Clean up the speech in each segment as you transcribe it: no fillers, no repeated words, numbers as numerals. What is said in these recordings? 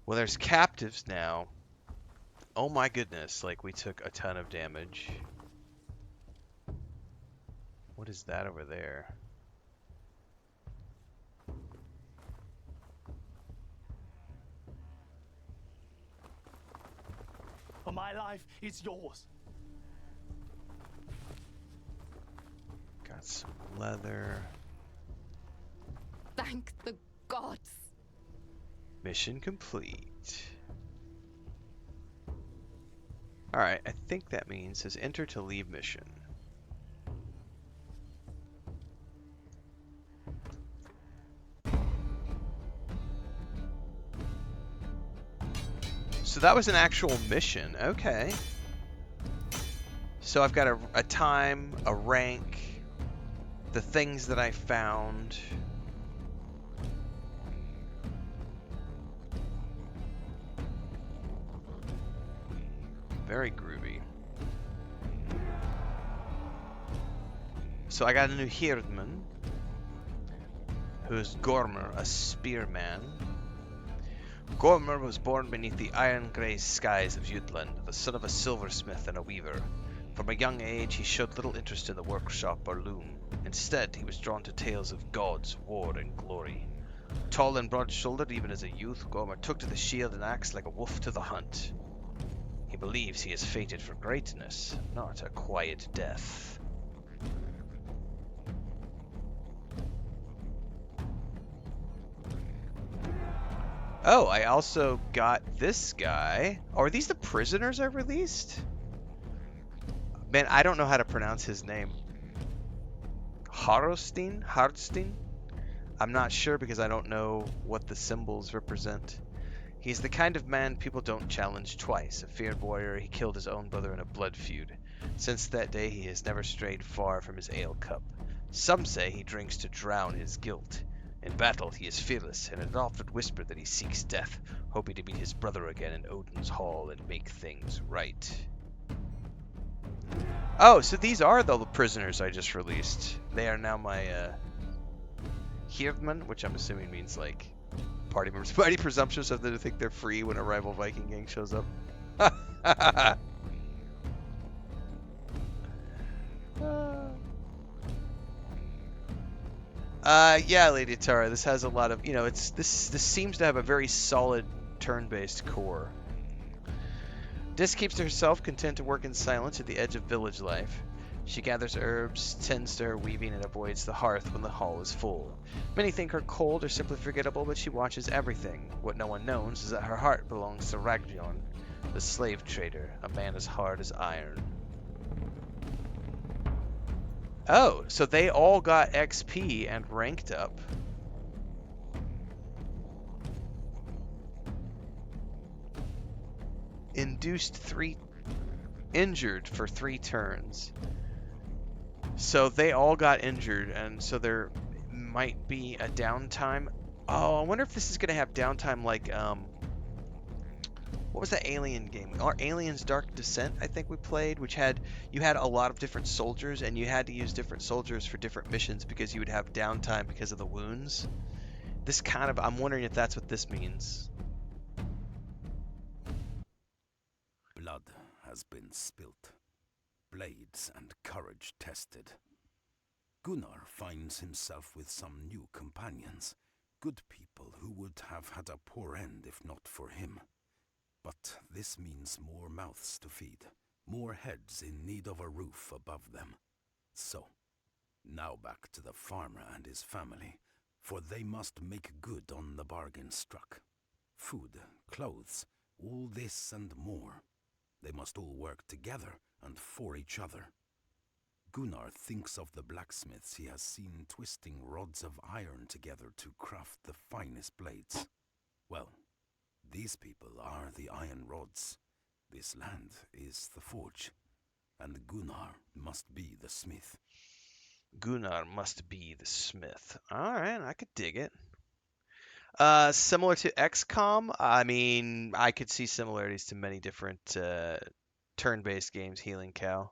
Well, there's captives now. Oh my goodness, like we took a ton of damage. What is that over there? My life is yours. Got some leather. Thank the gods. Mission complete. Alright, I think that means says enter to leave mission. So that was an actual mission. Okay. So I've got a time, a rank, the things that I found. Very groovy. So I got a new Hirdman, who's Gormer, a spearman. Gormer was born beneath the iron-grey skies of Jutland, the son of a silversmith and a weaver. From a young age, he showed little interest in the workshop or loom. Instead, he was drawn to tales of gods, war, and glory. Tall and broad-shouldered even as a youth, Gormer took to the shield and axe like a wolf to the hunt. He believes he is fated for greatness, not a quiet death. Oh, I also got this guy. Oh, are these the prisoners I released? Man, I don't know how to pronounce his name. Hardstein? I'm not sure because I don't know what the symbols represent. He's the kind of man people don't challenge twice. A feared warrior, he killed his own brother in a blood feud. Since that day, he has never strayed far from his ale cup. Some say he drinks to drown his guilt. In battle, he is fearless, and it is often whispered that he seeks death, hoping to meet his brother again in Odin's Hall and make things right. Oh, so these are the prisoners I just released. They are now my Hirdman, which I'm assuming means like party members. Mighty presumptuous of them to think they're free when a rival Viking gang shows up. Yeah, Lady Tara. This has a lot of, it's this seems to have a very solid turn-based core. Dis keeps to herself, content to work in silence at the edge of village life. She gathers herbs, tends to her weaving, and avoids the hearth when the hall is full. Many think her cold or simply forgettable, but she watches everything. What no one knows is that her heart belongs to Ragjon, the slave trader, a man as hard as iron. Oh, so they all got XP and ranked up. Injured for 3 turns. So they all got injured, and so there might be a downtime. Oh, I wonder if this is going to have downtime like, what was that Alien game? Or Aliens Dark Descent, I think we played, which you had a lot of different soldiers, and you had to use different soldiers for different missions because you would have downtime because of the wounds. This kind of, I'm wondering if that's what this means. Blood has been spilt, blades and courage tested. Gunnar finds himself with some new companions, good people who would have had a poor end if not for him. But this means more mouths to feed, more heads in need of a roof above them. So, now back to the farmer and his family, for they must make good on the bargain struck. Food, clothes, all this and more. They must all work together and for each other. Gunnar thinks of the blacksmiths he has seen twisting rods of iron together to craft the finest blades. Well, these people are the iron rods. This land is the forge. And Gunnar must be the smith. Gunnar must be the smith. Alright, I could dig it. Similar to XCOM, I mean, I could see similarities to many different turn-based games, Healing Cow.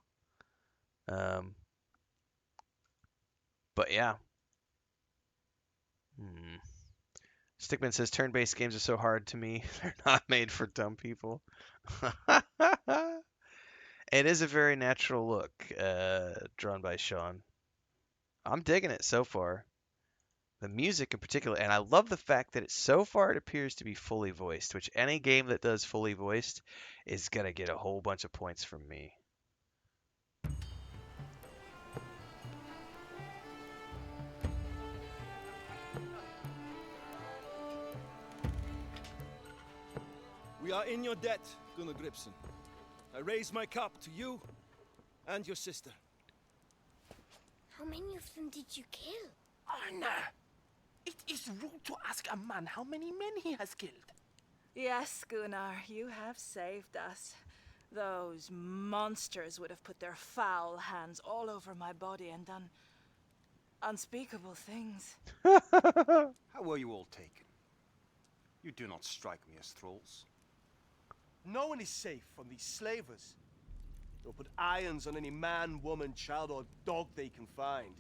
But yeah. Stickman says turn-based games are so hard to me. They're not made for dumb people. It is a very natural look, drawn by Sean. I'm digging it so far. The music in particular, and I love the fact that so far it appears to be fully voiced, which any game that does fully voiced is gonna get a whole bunch of points from me. We are in your debt, Gunnar Gripson. I raise my cup to you and your sister. How many of them did you kill? Arne! It is rude to ask a man how many men he has killed. Yes, Gunnar, you have saved us. Those monsters would have put their foul hands all over my body and done unspeakable things. How were you all taken? You do not strike me as thralls. No one is safe from these slavers. They'll put irons on any man, woman, child, or dog they can find.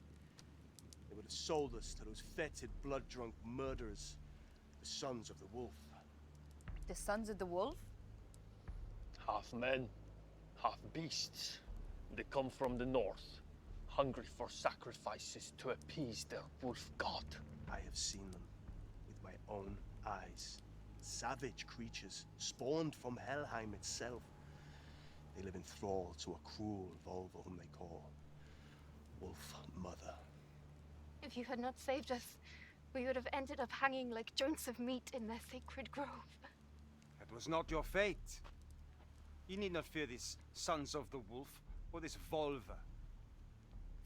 They would have sold us to those fetid, blood-drunk murderers, the Sons of the Wolf. The Sons of the Wolf? Half men, half beasts. They come from the north, hungry for sacrifices to appease their wolf god. I have seen them with my own eyes. Savage creatures, spawned from Helheim itself. They live in thrall to a cruel Volva whom they call Wolf Mother. If you had not saved us, we would have ended up hanging like joints of meat in their sacred grove. That was not your fate. You need not fear these Sons of the Wolf or this Volva,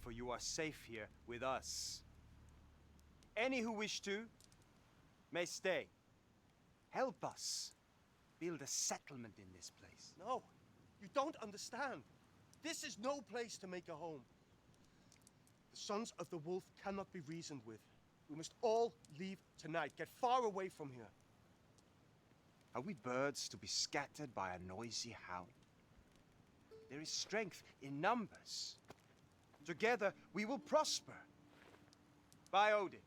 for you are safe here with us. Any who wish to may stay. Help us build a settlement in this place. No, you don't understand. This is no place to make a home. The Sons of the Wolf cannot be reasoned with. We must all leave tonight. Get far away from here. Are we birds to be scattered by a noisy hound? There is strength in numbers. Together we will prosper. By Odin.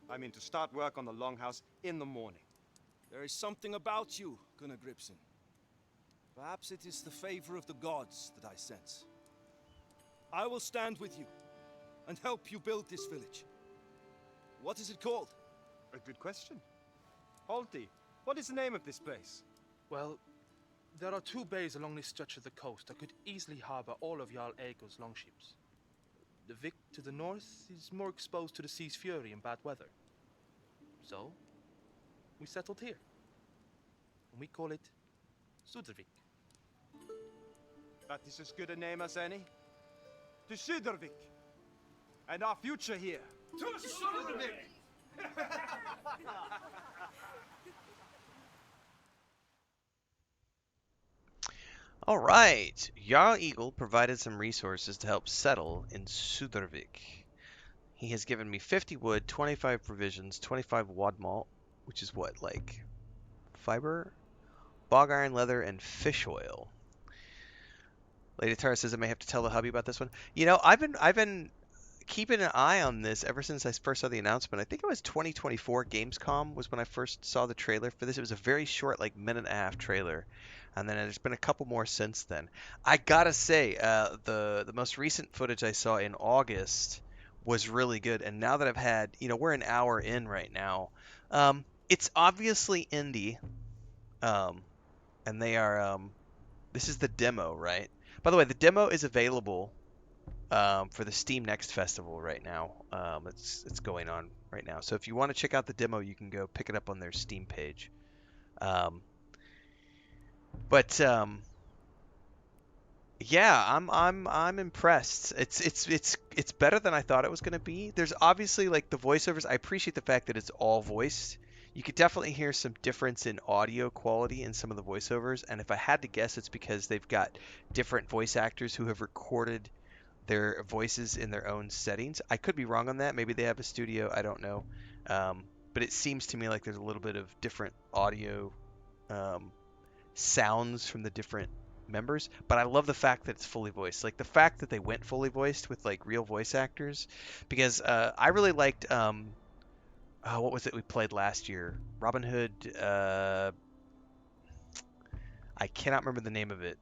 I mean to start work on the Longhouse in the morning. There is something about you, Gunnar Gripson. Perhaps it is the favor of the gods that I sense. I will stand with you and help you build this village. What is it called? A good question. Halti, what is the name of this place? Well, there are 2 bays along this stretch of the coast that could easily harbor all of Jarl Ego's longships. The Vik to the north is more exposed to the sea's fury in bad weather. So, we settled here. And we call it Sudervik. That is as good a name as any. To Sudervik. And our future here. To Sudervik! All right, Jarl Eagle provided some resources to help settle in Sudervik. He has given me 50 wood, 25 provisions, 25 wad malt, which is what, like fiber, bog iron, leather, and fish oil. Lady Tara says I may have to tell the hubby about this one. You know, I've been keeping an eye on this ever since I first saw the announcement. I think it was 2024 Gamescom was when I first saw the trailer for this. It was a very short, like minute and a half trailer, and then there's been a couple more since then. I gotta say, the most recent footage I saw in August was really good, and now that I've had, you know, we're an hour in right now. It's obviously indie, and they are. This is the demo, right? By the way, the demo is available for the Steam Next Festival right now. It's going on right now. So if you want to check out the demo, you can go pick it up on their Steam page. Yeah, I'm impressed. It's better than I thought it was going to be. There's obviously like the voiceovers. I appreciate the fact that it's all voiced. You could definitely hear some difference in audio quality in some of the voiceovers, and if I had to guess, it's because they've got different voice actors who have recorded their voices in their own settings. I could be wrong on that. Maybe they have a studio. I don't know. But it seems to me like there's a little bit of different audio sounds from the different members. But I love the fact that it's fully voiced. Like the fact that they went fully voiced with like real voice actors, because I really liked what was it we played last year? Robin Hood. I cannot remember the name of it.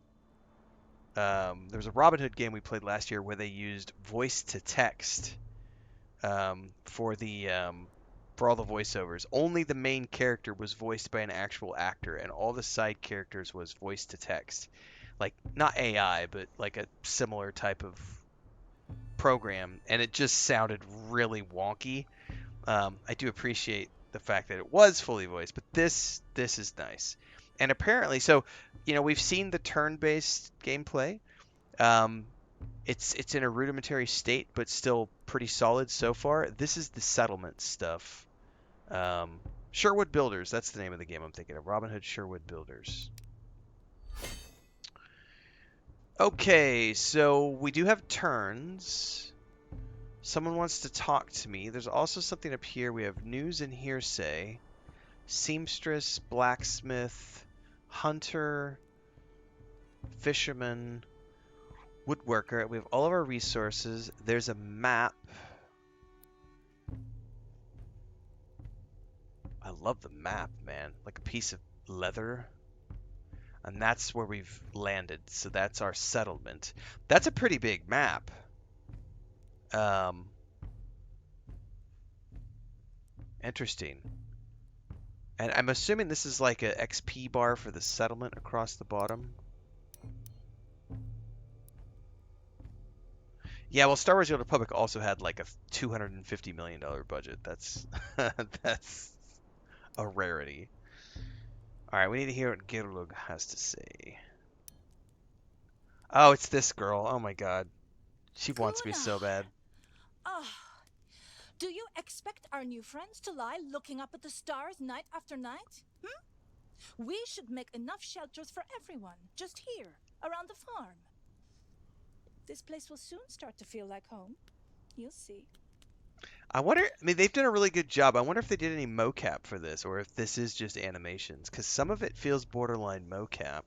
There was a Robin Hood game we played last year where they used voice to text for all the voiceovers. Only the main character was voiced by an actual actor, and all the side characters was voice to text. Like not AI, but like a similar type of program, and it just sounded really wonky. I do appreciate the fact that it was fully voiced, but this is nice. And apparently, so we've seen the turn-based gameplay. Um, it's in a rudimentary state, but still pretty solid so far. This is the settlement stuff. Sherwood Builders, that's the name of the game I'm thinking of. Robin Hood Sherwood Builders. Okay, so we do have turns. Someone wants to talk to me. There's also something up here. We have news and hearsay. Seamstress, blacksmith, hunter, fisherman, woodworker. We have all of our resources. There's a map. I love the map, man. Like a piece of leather. And that's where we've landed. So that's our settlement. That's a pretty big map. Interesting. And I'm assuming this is like a XP bar for the settlement across the bottom. Yeah, well, Star Wars: The Old Republic also had like a $250 million budget. That's that's a rarity. All right, we need to hear what Girlug has to say. Oh, it's this girl. Oh my God, she wants me so bad. Oh, do you expect our new friends to lie looking up at the stars night after night? We should make enough shelters for everyone, just here, around the farm. This place will soon start to feel like home. You'll see. I wonder, I mean, they've done a really good job. I wonder if they did any mocap for this, or if this is just animations, because some of it feels borderline mocap.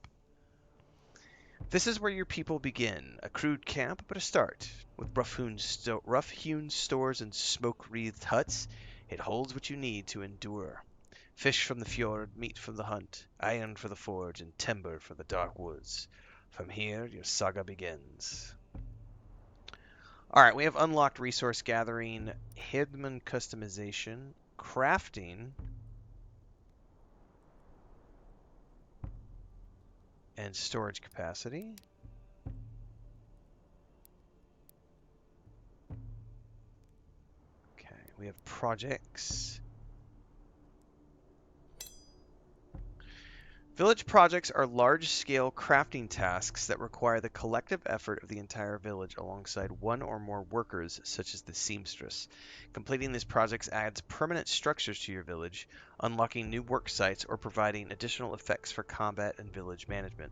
This is where your people begin. A crude camp, but a start. With rough-hewn stores and smoke-wreathed huts, it holds what you need to endure. Fish from the fjord, meat from the hunt, iron for the forge, and timber for the dark woods. From here, your saga begins. Alright, we have unlocked resource gathering, Hidman customization, crafting, and storage capacity. Okay, we have projects. Village projects are large-scale crafting tasks that require the collective effort of the entire village alongside one or more workers, such as the seamstress. Completing these projects adds permanent structures to your village, unlocking new work sites or providing additional effects for combat and village management.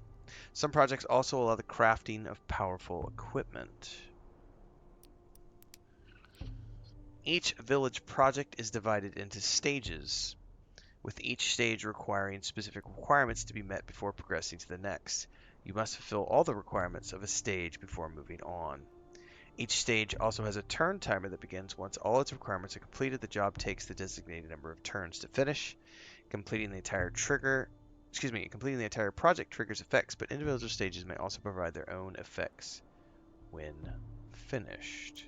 Some projects also allow the crafting of powerful equipment. Each village project is divided into stages, with each stage requiring specific requirements to be met before progressing to the next. You must fulfill all the requirements of a stage before moving on. Each stage also has a turn timer that begins once all its requirements are completed. The job takes the designated number of turns to finish. Completing the entire project triggers effects, but individual stages may also provide their own effects when finished.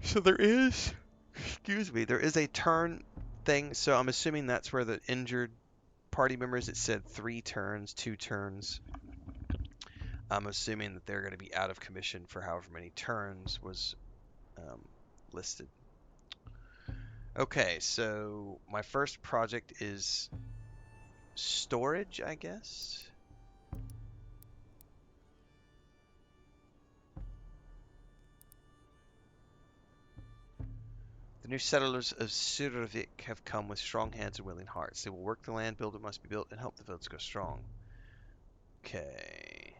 So there is a turn thing, so I'm assuming that's where the injured party members, it said 3 turns, 2 turns. I'm assuming that they're going to be out of commission for however many turns was listed. Okay, so my first project is storage, I guess. The new settlers of Survik have come with strong hands and willing hearts. They will work the land, build what must be built, and help the village go strong. Okay.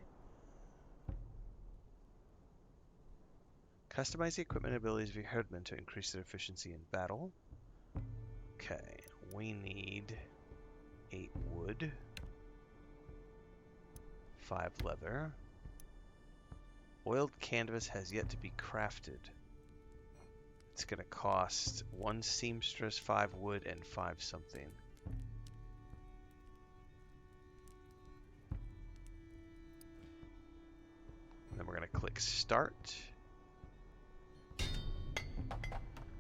Customize the equipment and abilities of your herdmen to increase their efficiency in battle. Okay, we need 8 wood, 5 leather. Oiled canvas has yet to be crafted. It's going to cost 1 seamstress, 5 wood, and 5 something. And then we're going to click Start.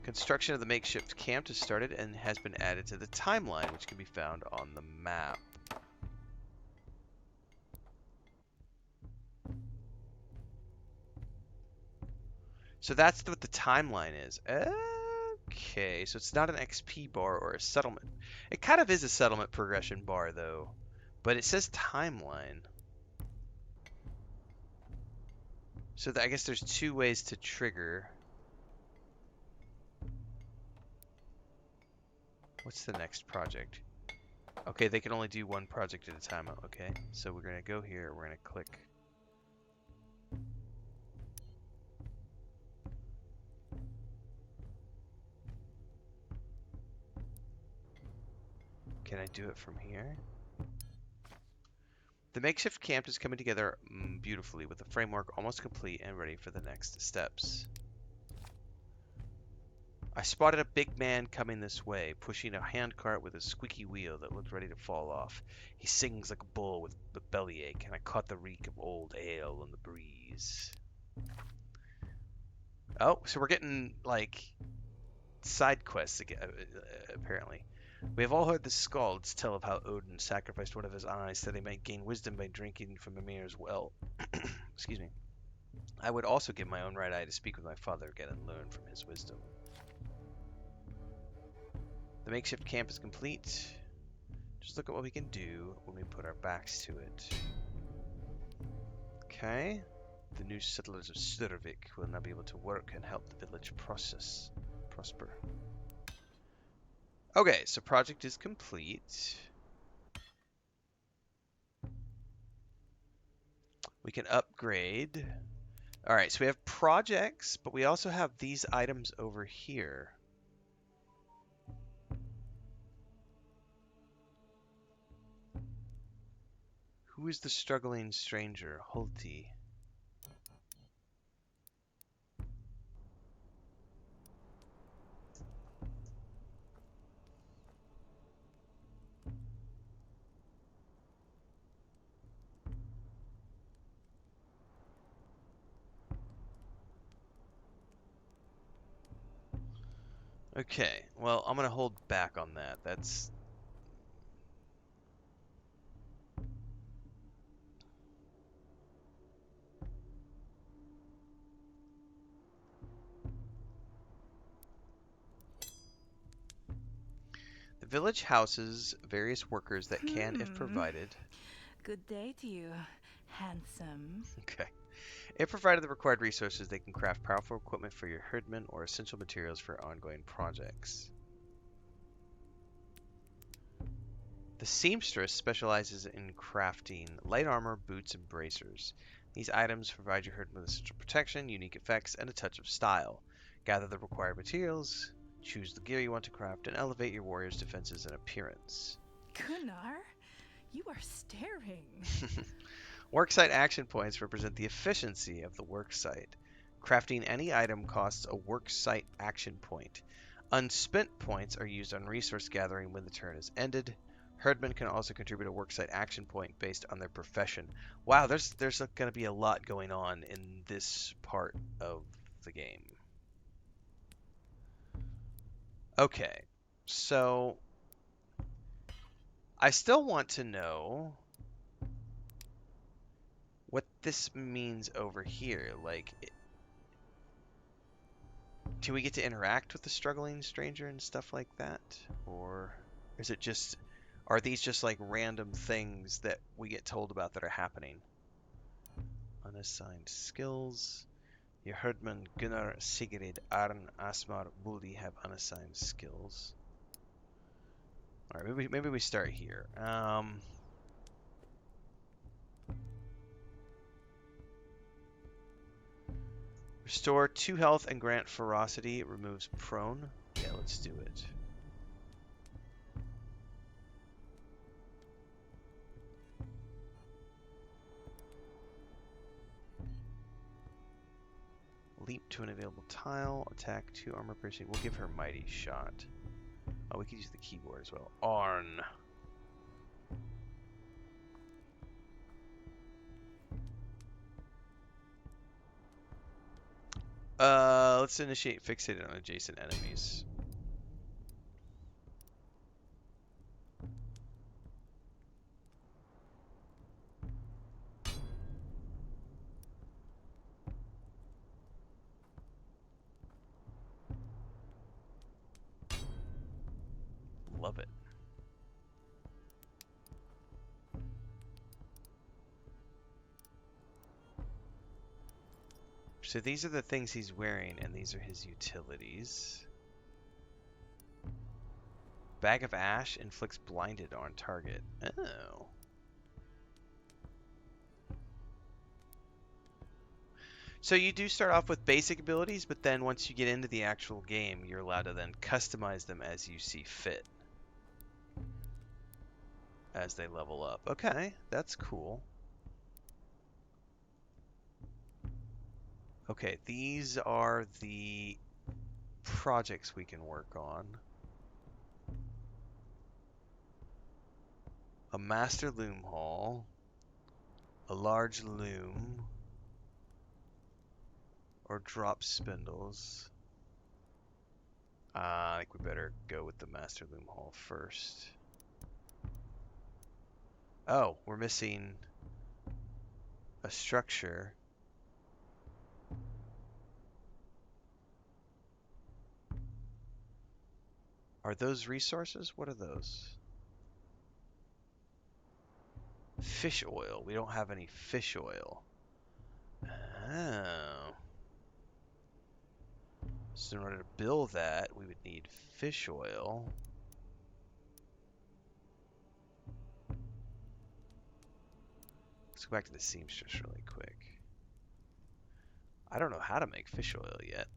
Construction of the makeshift camp has started and has been added to the timeline, which can be found on the map. So that's what the timeline is. Okay, so it's not an XP bar or a settlement. It kind of is a settlement progression bar, though. But it says timeline. So I guess there's 2 ways to trigger. What's the next project? Okay, they can only do 1 project at a time. Okay, so we're going to go here. We're going to click. Can I do it from here? The makeshift camp is coming together beautifully with the framework almost complete and ready for the next steps. I spotted a big man coming this way, pushing a handcart with a squeaky wheel that looked ready to fall off. He sings like a bull with a bellyache, and I caught the reek of old ale in the breeze. Oh, so we're getting, like, side quests again, apparently. We have all heard the Scalds tell of how Odin sacrificed one of his eyes that he might gain wisdom by drinking from Mimir's well. Excuse me. I would also give my own right eye to speak with my father again and learn from his wisdom. The makeshift camp is complete. Just look at what we can do when we put our backs to it. Okay. The new settlers of Slurvik will now be able to work and help the village prosper. Okay, so project is complete. We can upgrade. Alright, so we have projects, but we also have these items over here. Who is the struggling stranger? Holti. Okay, well, I'm going to hold back on that. That's... The village houses various workers that can, if provided... Good day to you, handsome. Okay. If provided the required resources, they can craft powerful equipment for your herdmen or essential materials for ongoing projects. The seamstress specializes in crafting light armor, boots, and bracers. These items provide your herdmen with essential protection, unique effects, and a touch of style. Gather the required materials, choose the gear you want to craft, and elevate your warrior's defenses and appearance. Gunnar, you are staring. Worksite action points represent the efficiency of the worksite. Crafting any item costs a worksite action point. Unspent points are used on resource gathering when the turn is ended. Herdmen can also contribute a worksite action point based on their profession. Wow, there's going to be a lot going on in this part of the game. Okay, so I still want to know what this means over here. Like, do we get to interact with the struggling stranger and stuff like that? Or is it just, are these just like random things that we get told about that are happening? Unassigned skills. Your herdmen Gunnar, Sigrid, Arn, Asmar, Buldi have unassigned skills. Alright, maybe we start here. Restore 2 health and grant ferocity. It removes prone. Yeah, let's do it. Leap to an available tile. Attack 2 armor piercing. We'll give her Mighty Shot. Oh, we could use the keyboard as well. Arn. Let's initiate fixated on adjacent enemies. Love it. So these are the things he's wearing, and these are his utilities. Bag of Ash inflicts blinded on target. Oh. So you do start off with basic abilities, but then once you get into the actual game, you're allowed to then customize them as you see fit. As they level up. Okay, that's cool. Okay, these are the projects we can work on. A master loom hall. A large loom. Or drop spindles. I think we better go with the master loom hall first. Oh, we're missing a structure. Are those resources? What are those? Fish oil. We don't have any fish oil. Oh. So in order to build that, we would need fish oil. Let's go back to the seamstress really quick. I don't know how to make fish oil yet.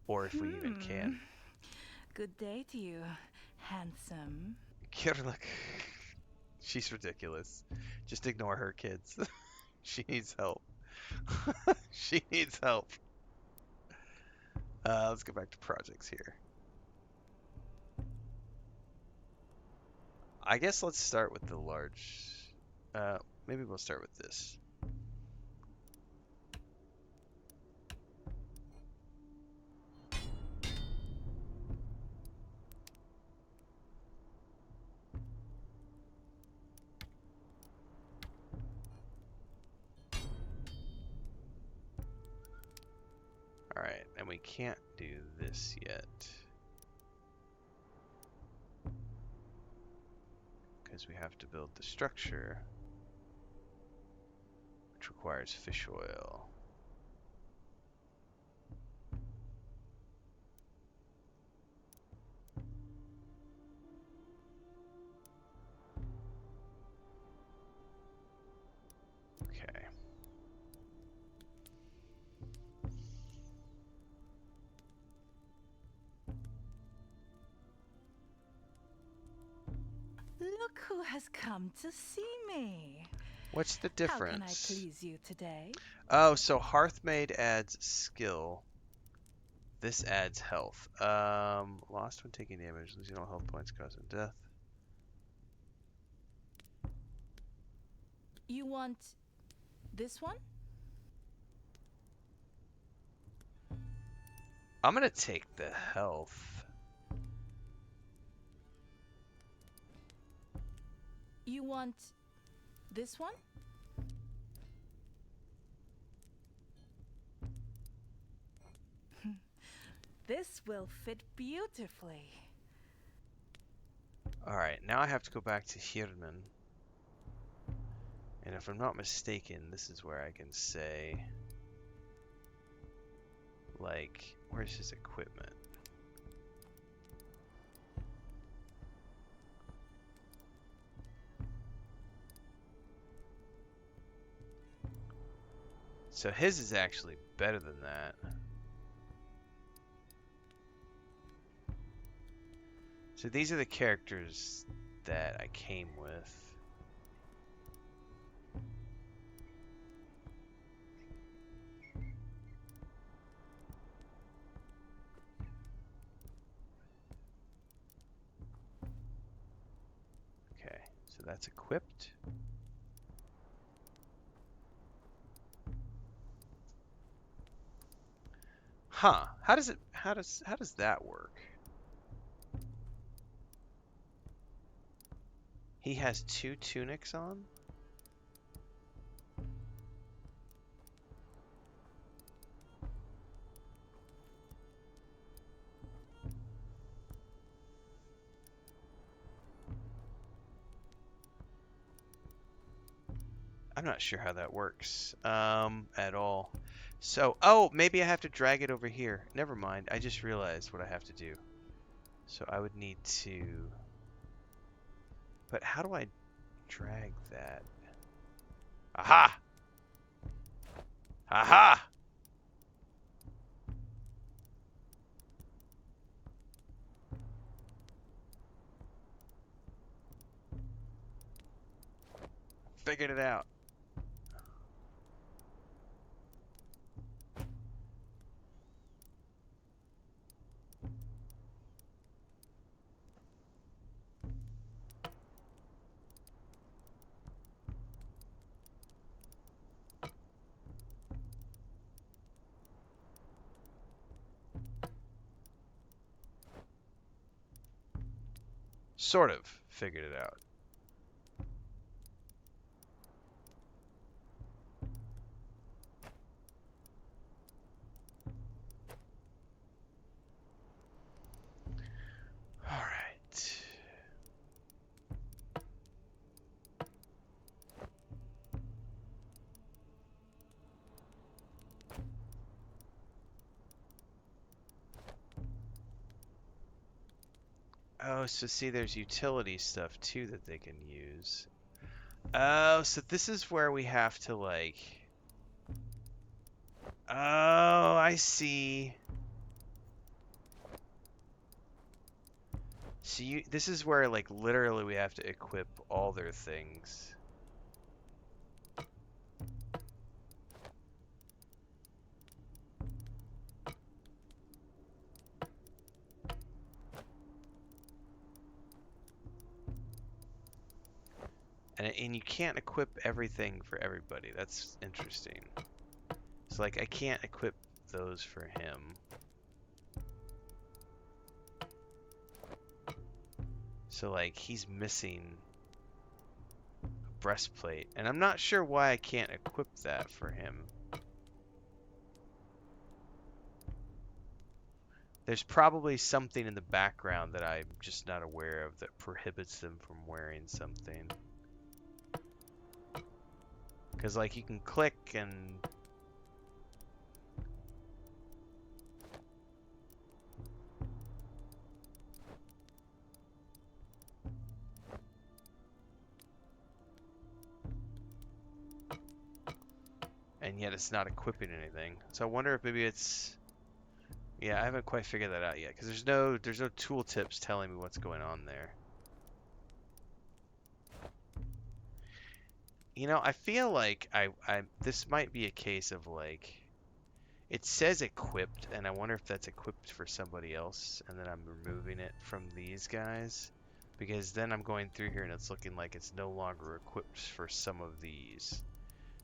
Or if we even can. Good day to you, handsome. Kirlik. She's ridiculous. Just ignore her, kids. She needs help. She needs help. Let's go back to projects here. I guess let's start with the large. Maybe we'll start with this. Alright, and we can't do this yet. Because we have to build the structure, which requires fish oil. Okay. Look who has come to see me. What's the difference? How can I please you today? Oh, so Hearthmaid adds skill. This adds health. Lost when taking damage, losing all health points, causing death. You want this one? I'm gonna take the health. You want this one? This will fit beautifully. Alright, now I have to go back to Hirman. And if I'm not mistaken, this is where I can say, like, where's his equipment? So his is actually better than that. So these are the characters that I came with. So that's equipped. Huh. How does that work? He has 2 tunics on? I'm not sure how that works at all. So, oh, maybe I have to drag it over here. Never mind. I just realized what I have to do. So I would need to... But how do I drag that? Aha! Aha! Figured it out. Sort of figured it out. All right. Oh, so see, there's utility stuff too that they can use. Oh, so this is where we have to like... Oh, I see. So this is where like literally we have to equip all their things. And you can't equip everything for everybody. That's interesting. So like I can't equip those for him. So like he's missing a breastplate, and I'm not sure why I can't equip that for him. There's probably something in the background that I'm just not aware of that prohibits them from wearing something. Because like you can click and... and yet it's not equipping anything. So I wonder if maybe it's... Yeah, I haven't quite figured that out yet, because there's no tooltips telling me what's going on there. You know, I feel like this might be a case of like, it says equipped, and I wonder if that's equipped for somebody else, and then I'm removing it from these guys, because then I'm going through here and it's looking like it's no longer equipped for some of these.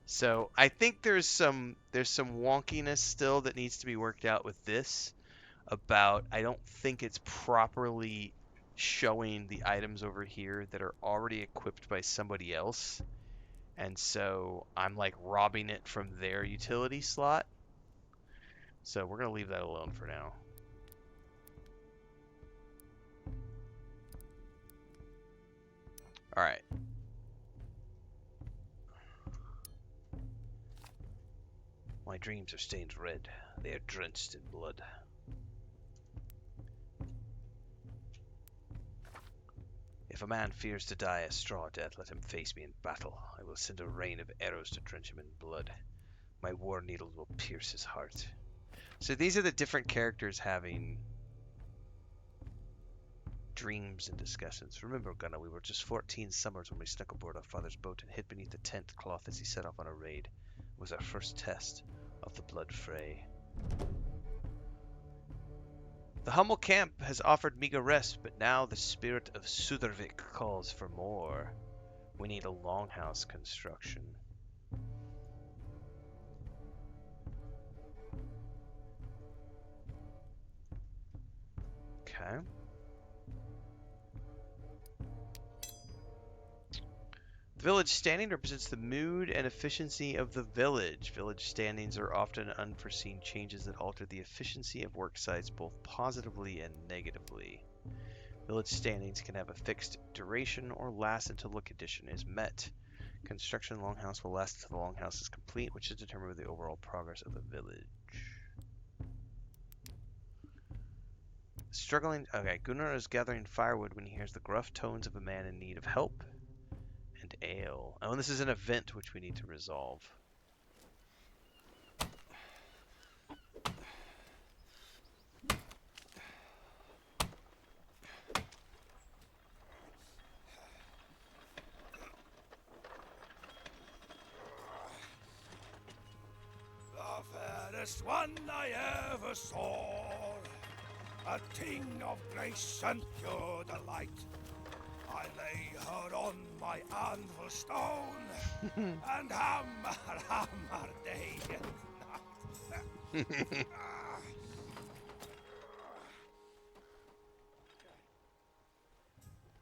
So I think there's some wonkiness still that needs to be worked out with this. About, I don't think it's properly showing the items over here that are already equipped by somebody else. And so I'm like robbing it from their utility slot. So we're going to leave that alone for now. All right. My dreams are stained red. They are drenched in blood. If a man fears to die a straw death, let him face me in battle. I will send a rain of arrows to drench him in blood. My war needles will pierce his heart. So these are the different characters having dreams and discussions. Remember, Gunnar, we were just 14 summers when we snuck aboard our father's boat and hid beneath the tent cloth as he set off on a raid. It was our first test of the blood fray. The Hummel camp has offered meager rest, but now the spirit of Sudurvik calls for more. We need a longhouse construction. Okay. The village standing represents the mood and efficiency of the village. Village standings are often unforeseen changes that alter the efficiency of work sites both positively and negatively. Village standings can have a fixed duration or last until a condition is met. Construction of the longhouse will last until the longhouse is complete, which is determined by the overall progress of the village. Struggling. Okay, Gunnar is gathering firewood when he hears the gruff tones of a man in need of help and ale. Oh, and this is an event which we need to resolve. The fairest one I ever saw, a thing of grace and pure delight. I lay her on my anvil stone, and hammer, hammer day and night.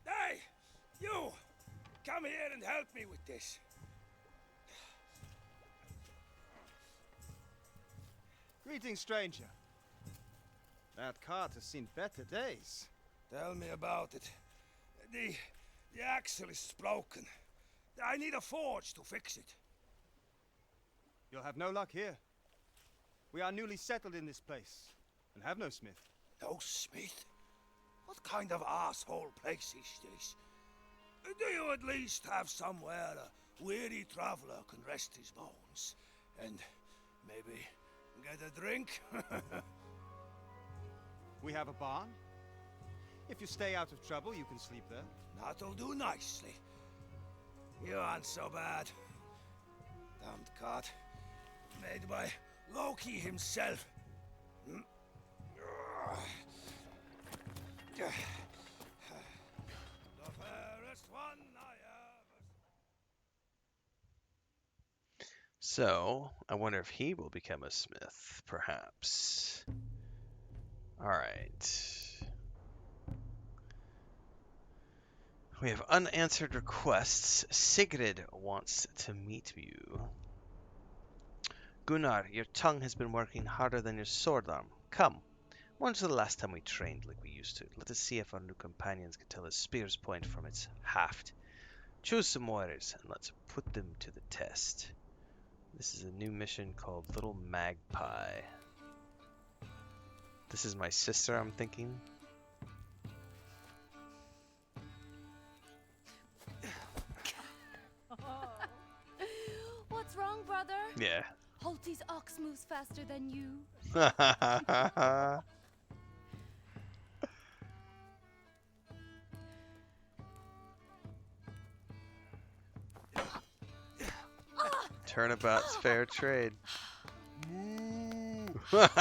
Hey, you! Come here and help me with this. Greetings, stranger. That cart has seen better days. Tell me about it. The axle is broken. I need a forge to fix it. You'll have no luck here. We are newly settled in this place, and have no smith. No smith? What kind of asshole place is this? Do you at least have somewhere a weary traveler can rest his bones? And maybe get a drink? We have a barn. If you stay out of trouble, you can sleep there. That'll do nicely. You aren't so bad. Damned cart. Made by Loki himself. The fairest one I ever... So, I wonder if he will become a smith, perhaps. Alright. We have unanswered requests. Sigrid wants to meet you. Gunnar, your tongue has been working harder than your sword arm. Come. When's the last time we trained like we used to? Let us see if our new companions can tell a spear's point from its haft. Choose some warriors and let's put them to the test. This is a new mission called Little Magpie. This is my sister, I'm thinking. What's wrong, brother? Yeah. Holty's ox moves faster than you. Turnabout's fair trade. Gunnar!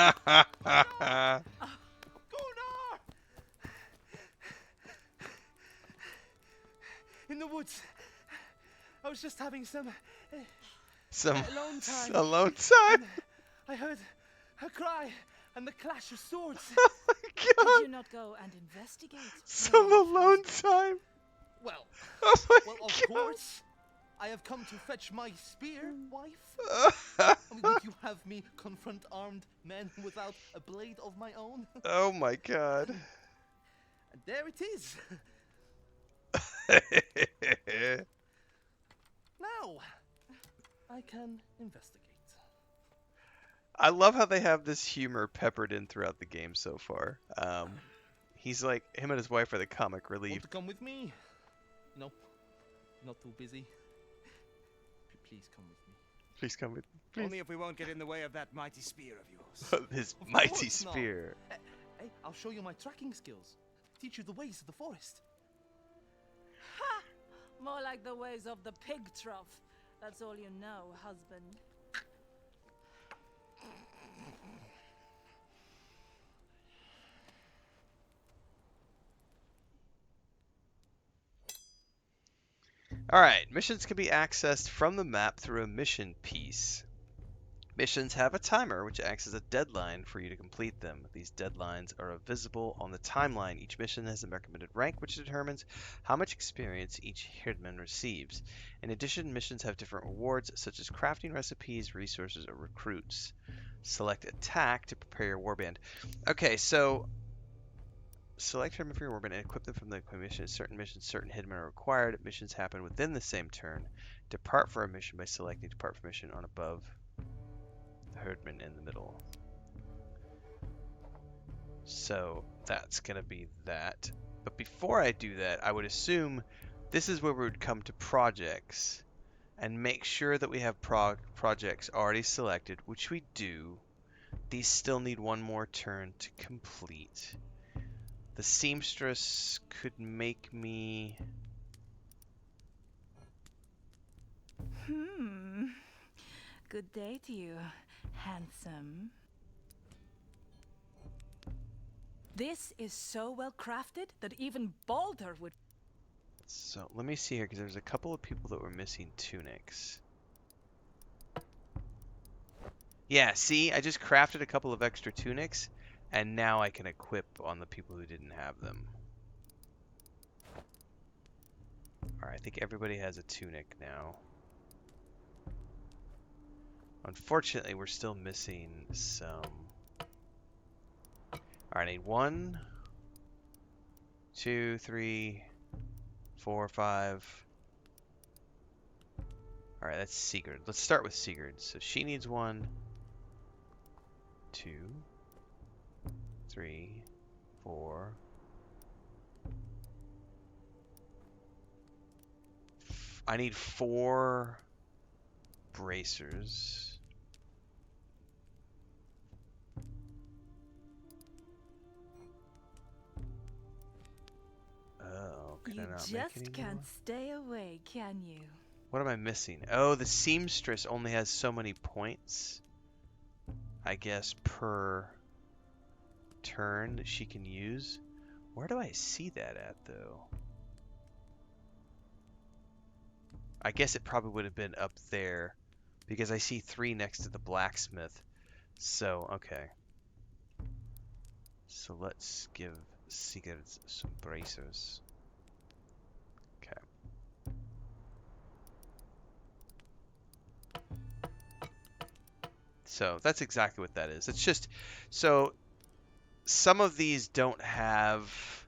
In the woods. I was just having some alone time. Alone time? I heard a cry and the clash of swords. Did you not go and investigate? Some alone time? Well, Oh my of God. course. I have come to fetch my spear, wife. Would you have me confront armed men without a blade of my own? Oh my God. And there it is. Now, I can investigate. I love how they have this humor peppered in throughout the game so far. He's like, him and his wife are the comic Want relief. to come with me? No, not too busy. Please come with me. Please come with me. Please. Only if we won't get in the way of that mighty spear of yours. His Of mighty course not. spear. Hey, I'll show you my tracking skills. Teach you the ways of the forest. Ha! More like the ways of the pig trough. That's all you know, husband. Alright, missions can be accessed from the map through a mission piece. Missions have a timer, which acts as a deadline for you to complete them. These deadlines are visible on the timeline. Each mission has a recommended rank, which determines how much experience each herdman receives. In addition, missions have different rewards, such as crafting recipes, resources, or recruits. Select attack to prepare your warband. Okay, so select herdman for your warband and equip them from the mission. Certain missions, certain herdmen are required. Missions happen within the same turn. Depart for a mission by selecting depart for mission on above. Herdman in the middle. So that's gonna be that. But before I do that, I would assume this is where we would come to projects and make sure that we have projects already selected, which we do. These still need one more turn to complete. The seamstress could make me... Good day to you, handsome. This is so well crafted that even Balder would... So let me see here, because there's a couple of people that were missing tunics. Yeah, see, I just crafted a couple of extra tunics, and now I can equip on the people who didn't have them. Alright, I think everybody has a tunic now. Unfortunately, we're still missing some... Alright, I need 1, 2, 3, 4, 5. Alright, that's Sigurd. Let's start with Sigurd. So she needs 1, 2, 3, 4. I need 4 bracers. Oh, can I not make any just can't more? stay away, can you? What am I missing? Oh, the seamstress only has so many points, I guess, per turn that she can use. Where do I see that at, though? I guess it probably would have been up there, because I see 3 next to the blacksmith. So, okay. So let's give Sigurd some bracers. Okay. So that's exactly what that is. It's just, so some of these don't have,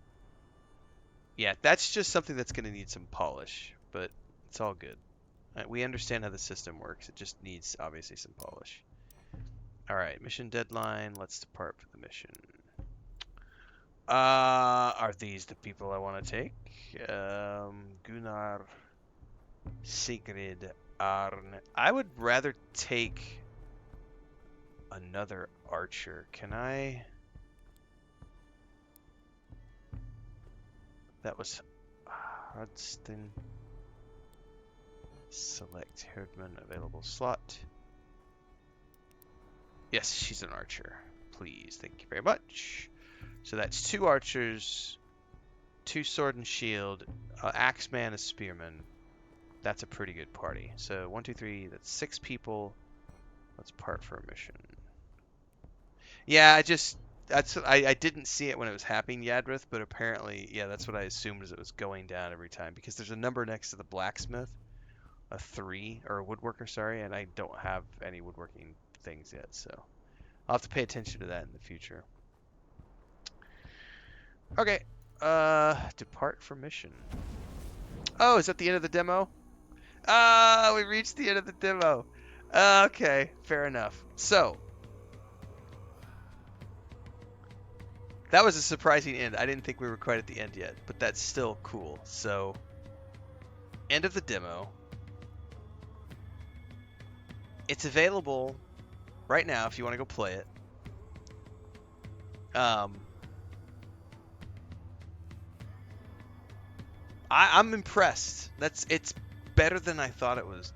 yeah, that's just something that's going to need some polish, but it's all good. We understand how the system works. It just needs, obviously, some polish. Alright, mission deadline. Let's depart for the mission. Are these the people I want to take? Gunnar, Sigrid, Arn. I would rather take another archer. Can I? That was Hudson. Select Herdman available slot. Yes, she's an archer. Please, thank you very much. So that's 2 archers, 2 sword and shield, axeman, a spearman. That's a pretty good party. So 1, 2, 3. That's 6 people. Let's part for a mission. Yeah, I didn't see it when it was happening, Yadrith, but apparently, yeah, that's what I assumed as it was going down every time, because there's a number next to the blacksmith, a 3, or a woodworker, sorry, and I don't have any woodworking things yet, so I'll have to pay attention to that in the future. Okay, depart for mission. Oh, is that the end of the demo? Ah, we reached the end of the demo. Okay, fair enough. So, that was a surprising end. I didn't think we were quite at the end yet, but that's still cool. So, end of the demo. It's available right now if you want to go play it. I'm impressed. It's better than I thought it was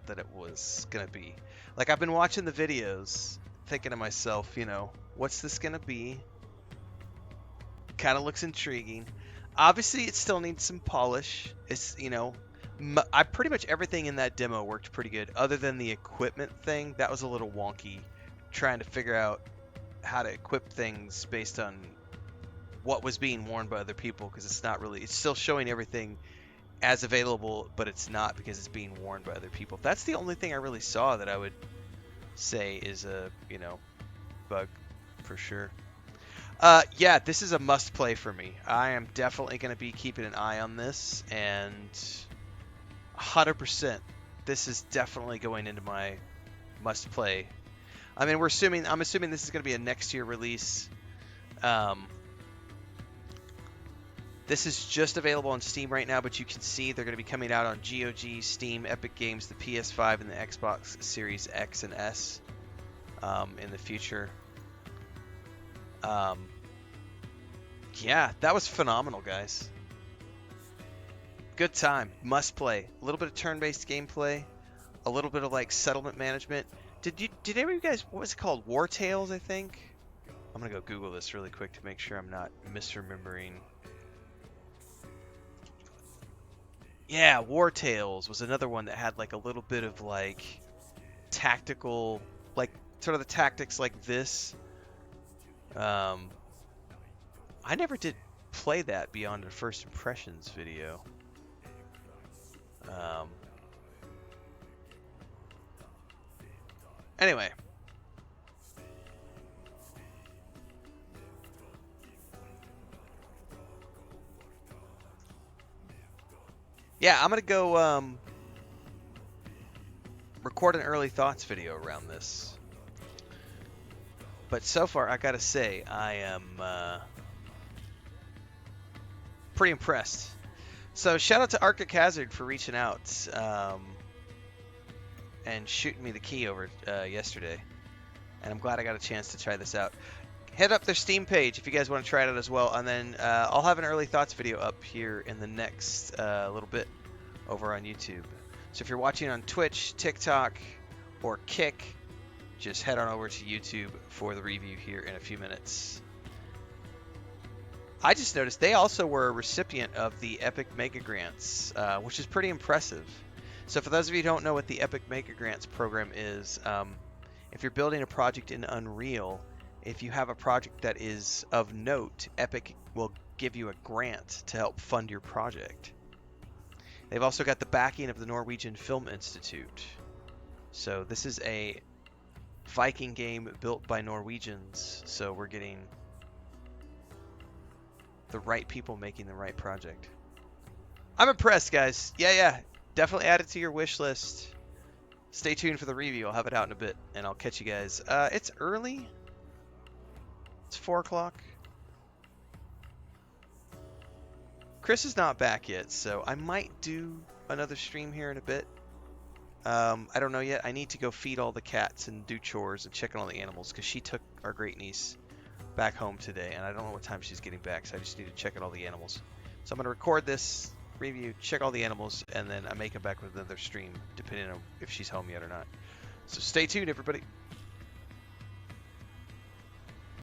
gonna be. Like, I've been watching the videos, thinking to myself, you know, what's this gonna be? Kind of looks intriguing. Obviously, it still needs some polish. It's, you know, I pretty much everything in that demo worked pretty good, other than the equipment thing. That was a little wonky, trying to figure out how to equip things based on what was being worn by other people, because it's not really, it's still showing everything as available, but it's not because it's being worn by other people. That's the only thing I really saw that I would say is a, you know, bug for sure. Yeah, this is a must play for me. I am definitely going to be keeping an eye on this, and 100% this is definitely going into my must play. I mean, I'm assuming this is going to be a next year release. This is just available on Steam right now, but you can see they're going to be coming out on GOG, Steam, Epic Games, the PS5, and the Xbox Series X and S in the future. Yeah, that was phenomenal, guys. Good time. Must play. A little bit of turn-based gameplay. A little bit of like settlement management. Did any of you guys, what was it called? War Tales, I think? I'm going to go Google this really quick to make sure I'm not misremembering. Yeah, War Tales was another one that had like a little bit of like tactical, like sort of the tactics like this. I never did play that beyond a first impressions video. Anyway. Yeah, I'm going to go record an early thoughts video around this. But so far, I got to say, I am pretty impressed. So shout out to Arctic Hazard for reaching out and shooting me the key over yesterday. And I'm glad I got a chance to try this out. Head up their Steam page if you guys want to try it out as well. And then I'll have an early thoughts video up here in the next little bit over on YouTube. So if you're watching on Twitch, TikTok, or Kick, just head on over to YouTube for the review here in a few minutes. I just noticed they also were a recipient of the Epic Mega Grants, which is pretty impressive. So for those of you who don't know what the Epic Mega Grants program is, if you're building a project in Unreal, if you have a project that is of note, Epic will give you a grant to help fund your project. They've also got the backing of the Norwegian Film Institute. So this is a Viking game built by Norwegians, so we're getting the right people making the right project. I'm impressed, guys. Yeah, definitely add it to your wish list. Stay tuned for the review. I'll have it out in a bit, and I'll catch you guys. It's early. It's 4 o'clock. Chris is not back yet, so I might do another stream here in a bit. I don't know yet. I need to go feed all the cats and do chores and check on all the animals, because she took our great niece back home today, and I don't know what time she's getting back, so I just need to check on all the animals. So I'm going to record this review, check all the animals, and then I may come back with another stream, depending on if she's home yet or not. So stay tuned, everybody.